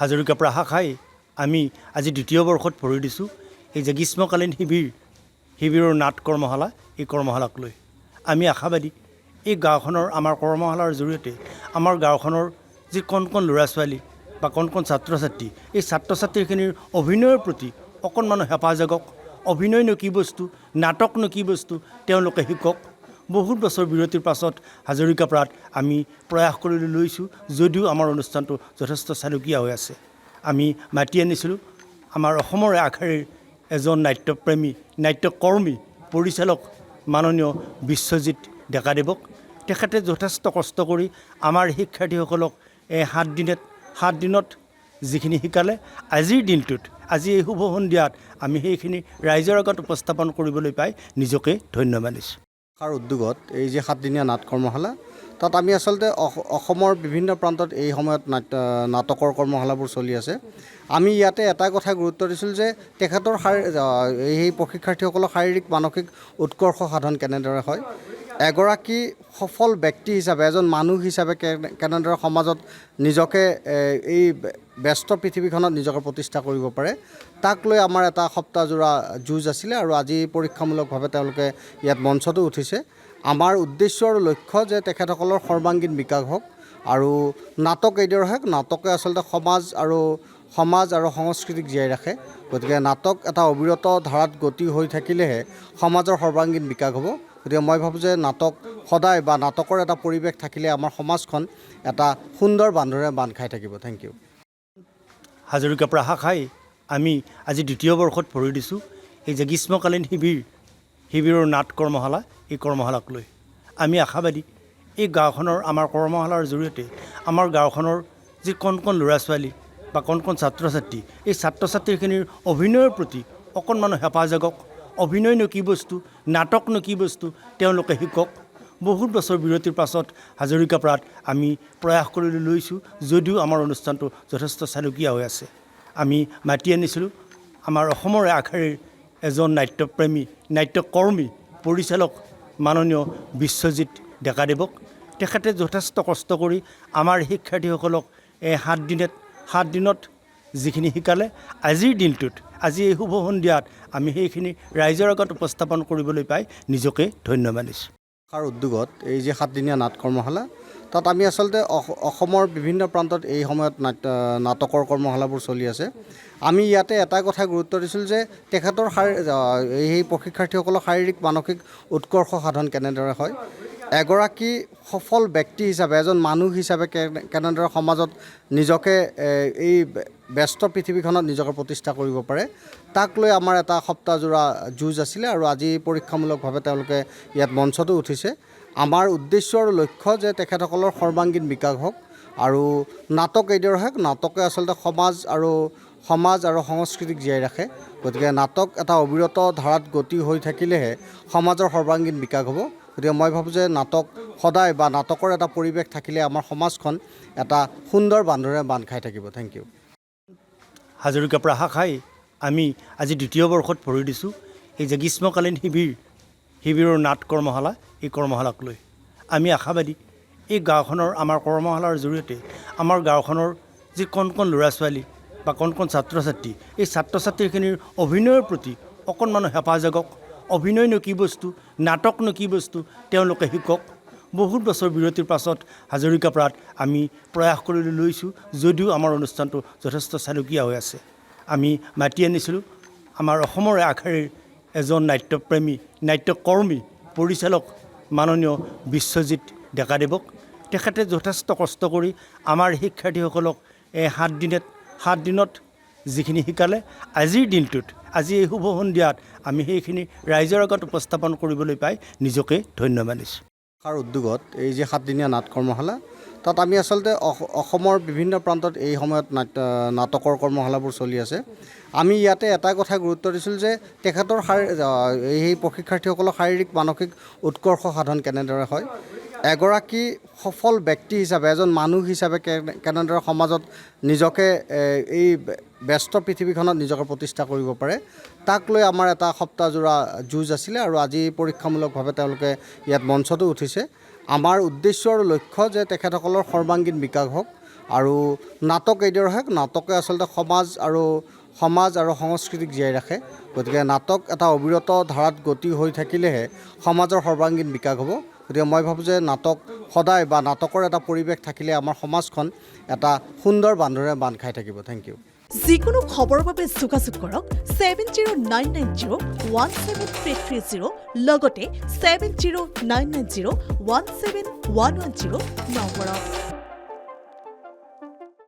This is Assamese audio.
হাজৰিকাৰ পৰা শাখাই আমি আজি দ্বিতীয় বৰ্ষত ভৰি দিছোঁ এই যে গ্ৰীষ্মকালীন শিবিৰৰ নাট কৰ্মশালা এই কৰ্মশালাক লৈ আমি আশাবাদী এই গাঁওখনৰ আমাৰ কৰ্মশালাৰ জৰিয়তে আমাৰ গাঁওখনৰ যি কণ কণ ল'ৰা ছোৱালী বা কণ কণ ছাত্ৰ ছাত্ৰী এই ছাত্ৰ ছাত্ৰীখিনিৰ অভিনয়ৰ প্ৰতি অকণমান হেঁপাহ জাগক অভিনয়নো কি বস্তু নাটকনো কি বস্তু তেওঁলোকে শিকক বহুত বছৰ বিৰতিৰ পাছত হাজৰিকাপাৰাত আমি প্ৰয়াস কৰি লৈছোঁ যদিও আমাৰ অনুষ্ঠানটো যথেষ্ট চালুকীয়া হৈ আছে আমি মাতি আনিছিলোঁ আমাৰ অসমৰে আগশাৰীৰ এজন নাট্যপ্ৰেমী নাট্যকৰ্মী পৰিচালক মাননীয় বিশ্বজিৎ ডেকাদেৱক তেখেতে যথেষ্ট কষ্ট কৰি আমাৰ শিক্ষাৰ্থীসকলক এই 7 দিনত যিখিনি শিকালে আজিৰ দিনটোত আজি এই শুভ সন্ধিয়াত আমি সেইখিনি ৰাইজৰ আগত উপস্থাপন কৰিবলৈ পাই নিজকে ধন্য মানিছোঁ। উদ্যোগত এই যে 7দিনীয়া নাট কৰ্মশালা তাত আমি আচলতে অসমৰ বিভিন্ন প্ৰান্তত এই সময়ত নাটকৰ কৰ্মশালাবোৰ চলি আছে। আমি ইয়াতে এটা কথা গুৰুত্ব দিছিলোঁ যে তেখেতৰ এই প্ৰশিক্ষাৰ্থীসকলৰ শাৰীৰিক মানসিক উৎকৰ্ষ সাধন কেনেদৰে হয়, এগৰাকী সফল ব্যক্তি হিচাপে এজন মানুহ হিচাপে কেনেদৰে সমাজত নিজকে এই ব্যস্ত পৃথিৱীখনত নিজকে প্ৰতিষ্ঠা কৰিব পাৰে তাক লৈ আমাৰ এটা সপ্তাহজোৰা যুঁজ আছিলে আৰু আজি পৰীক্ষামূলকভাৱে তেওঁলোকে ইয়াত মঞ্চতো উঠিছে। আমাৰ উদ্দেশ্য আৰু লক্ষ্য যে তেখেতসকলৰ সৰ্বাংগীন বিকাশ হওক আৰু নাটক এইদৰে হওক নাটকে আচলতে সমাজ আৰু সংস্কৃতিক জীয়াই ৰাখে। গতিকে নাটক এটা অবিৰত ধাৰাত গতি হৈ থাকিলেহে সমাজৰ সৰ্বাংগীন বিকাশ হ'ব। গতিকে মই ভাবোঁ যে নাটক সদায় বা নাটকৰ এটা পৰিৱেশ থাকিলে আমাৰ সমাজখন এটা সুন্দৰ বান্ধোনেৰে বান্ধ খাই থাকিব। Thank you. হাজৰিকাৰ পৰা শাখাই আমি আজি দ্বিতীয় বৰ্ষত ভৰি দিছোঁ এই যে গ্ৰীষ্মকালীন শিবিৰৰ নাট কৰ্মশালা এই কৰ্মশালাক লৈ আমি আশাবাদী এই গাঁওখনৰ আমাৰ কৰ্মশালাৰ জৰিয়তে আমাৰ গাঁওখনৰ যি কণ কণ ল'ৰা ছোৱালী বা কণ কণ ছাত্ৰ ছাত্ৰী এই ছাত্ৰ ছাত্ৰীখিনিৰ অভিনয়ৰ প্ৰতি অকণমান হেঁপাহ জাগক অভিনয়নো কি বস্তু নাটকনো কি বস্তু তেওঁলোকে শিকক বহুত বছৰ বিৰতিৰ পাছত হাজৰিকাপাৰাত আমি প্ৰয়াস কৰি লৈছোঁ যদিও আমাৰ অনুষ্ঠানটো যথেষ্ট চালুকীয়া হৈ আছে। আমি মাতি আনিছিলোঁ আমাৰ অসমৰে আগশাৰীৰ এজন নাট্যপ্ৰেমী নাট্যকৰ্মী পৰিচালক মাননীয় বিশ্বজিৎ ডেকাদেৱক তেখেতে যথেষ্ট কষ্ট কৰি আমাৰ শিক্ষাৰ্থীসকলক এই 7 দিনত যিখিনি শিকালে আজিৰ দিনটোত আজি এই শুভ সন্ধিয়াত আমি সেইখিনি ৰাইজৰ আগত উপস্থাপন কৰিবলৈ পাই নিজকে ধন্য মানিছোঁ। উদ্যোগত এই যে 7দিনীয়া নাট কৰ্মশালা তাত আমি আচলতে অসমৰ বিভিন্ন প্ৰান্তত এই সময়ত নাটকৰ কৰ্মশালাবোৰ চলি আছে। আমি ইয়াতে এটা কথা গুৰুত্ব দিছিলোঁ যে তেখেতৰ এই প্ৰশিক্ষাৰ্থীসকলৰ শাৰীৰিক মানসিক উৎকৰ্ষ সাধন কেনেদৰে হয়, এগৰাকী সফল ব্যক্তি হিচাপে এজন মানুহ হিচাপে কেনেদৰে সমাজত নিজকে এই ব্যস্ত পৃথিৱীখনত নিজকে প্ৰতিষ্ঠা কৰিব পাৰে তাক লৈ আমাৰ এটা সপ্তাহজোৰা যুঁজ আছিলে আৰু আজি পৰীক্ষামূলকভাৱে তেওঁলোকে ইয়াত মঞ্চতো উঠিছে। আমাৰ উদ্দেশ্য আৰু লক্ষ্য যে তেখেতসকলৰ সৰ্বাংগীন বিকাশ হওক আৰু নাটক এইদৰে হওক নাটকে আচলতে সমাজ আৰু সংস্কৃতিক জীয়াই ৰাখে। গতিকে নাটক এটা অবিৰত ধাৰাত গতি হৈ থাকিলেহে সমাজৰ সৰ্বাংগীন বিকাশ হ'ব। গতিকে মই ভাবোঁ যে নাটক সদায় বা নাটকৰ এটা পৰিৱেশ থাকিলে আমাৰ সমাজখন এটা সুন্দৰ বান্ধোনেৰে বান্ধ খাই থাকিব। Thank you. হাজৰিকাৰ পৰা শাখাই আমি আজি দ্বিতীয় বৰ্ষত ভৰি দিছোঁ এই যে গ্ৰীষ্মকালীন শিবিৰৰ নাট কৰ্মশালা এই কৰ্মশালাক লৈ আমি আশাবাদী এই গাঁওখনৰ আমাৰ কৰ্মশালাৰ জৰিয়তে আমাৰ গাঁওখনৰ যি কণ কণ ল'ৰা ছোৱালী বা কণ কণ ছাত্ৰ ছাত্ৰী এই ছাত্ৰ ছাত্ৰীখিনিৰ অভিনয়ৰ প্ৰতি অকণমান হেঁপাহ জাগক অভিনয়নো কি বস্তু নাটকনো কি বস্তু তেওঁলোকে শিকক বহুত বছৰ বিৰতিৰ পাছত হাজৰিকাপাৰাত আমি প্ৰয়াস কৰি লৈছোঁ যদিও আমাৰ অনুষ্ঠানটো যথেষ্ট চালুকীয়া হৈ আছে। আমি মাতি আনিছিলোঁ আমাৰ অসমৰে আগশাৰীৰ এজন নাট্যপ্ৰেমী নাট্যকৰ্মী পৰিচালক মাননীয় বিশ্বজিৎ ডেকাদেৱক তেখেতে যথেষ্ট কষ্ট কৰি আমাৰ শিক্ষাৰ্থীসকলক এই 7 দিনত যিখিনি শিকালে আজিৰ দিনটোত আজি এই শুভ সন্ধিয়াত আমি সেইখিনি ৰাইজৰ আগত উপস্থাপন কৰিবলৈ পাই নিজকে ধন্য মানিছোঁ। উদ্যোগত এই যে 7দিনীয়া নাট কৰ্মশালা তাত আমি আচলতে অসমৰ বিভিন্ন প্ৰান্তত এই সময়ত নাটকৰ কৰ্মশালাবোৰ চলি আছে। আমি ইয়াতে এটা কথা গুৰুত্ব দিছিলোঁ যে তেখেতৰ এই প্ৰশিক্ষাৰ্থীসকলৰ শাৰীৰিক মানসিক উৎকৰ্ষ সাধন কেনেদৰে হয়, এগৰাকী সফল ব্যক্তি হিচাপে এজন মানুহ হিচাপে কেনেদৰে সমাজত নিজকে এই ব্যস্ত পৃথিৱীখনত নিজকে প্ৰতিষ্ঠা কৰিব পাৰে তাক লৈ আমাৰ এটা সপ্তাহজোৰা যুঁজ আছিলে আৰু আজি পৰীক্ষামূলকভাৱে তেওঁলোকে ইয়াত মঞ্চতো উঠিছে। আমাৰ উদ্দেশ্য আৰু লক্ষ্য যে তেখেতসকলৰ সৰ্বাংগীন বিকাশ হওক আৰু নাটক এইদৰে নাটকে আচলতে সমাজ আৰু সংস্কৃতিক জীয়াই ৰাখে গতিকে নাটক এটা অবিৰত ধাৰাত গতি হৈ থাকিলেহে সমাজৰ সৰ্বাংগীন বিকাশ হ'ব গতিকে মই ভাবোঁ যে নাটক সদায় বা নাটকৰ এটা পৰিৱেশ থাকিলে আমাৰ সমাজখন এটা সুন্দৰ বান্ধোনেৰে বান্ধ খাই থাকিব থেংক ইউ যিকোনো খবৰৰ বাবে যোগাযোগ কৰক 7099017330 লগতে 7099017110 নম্বৰত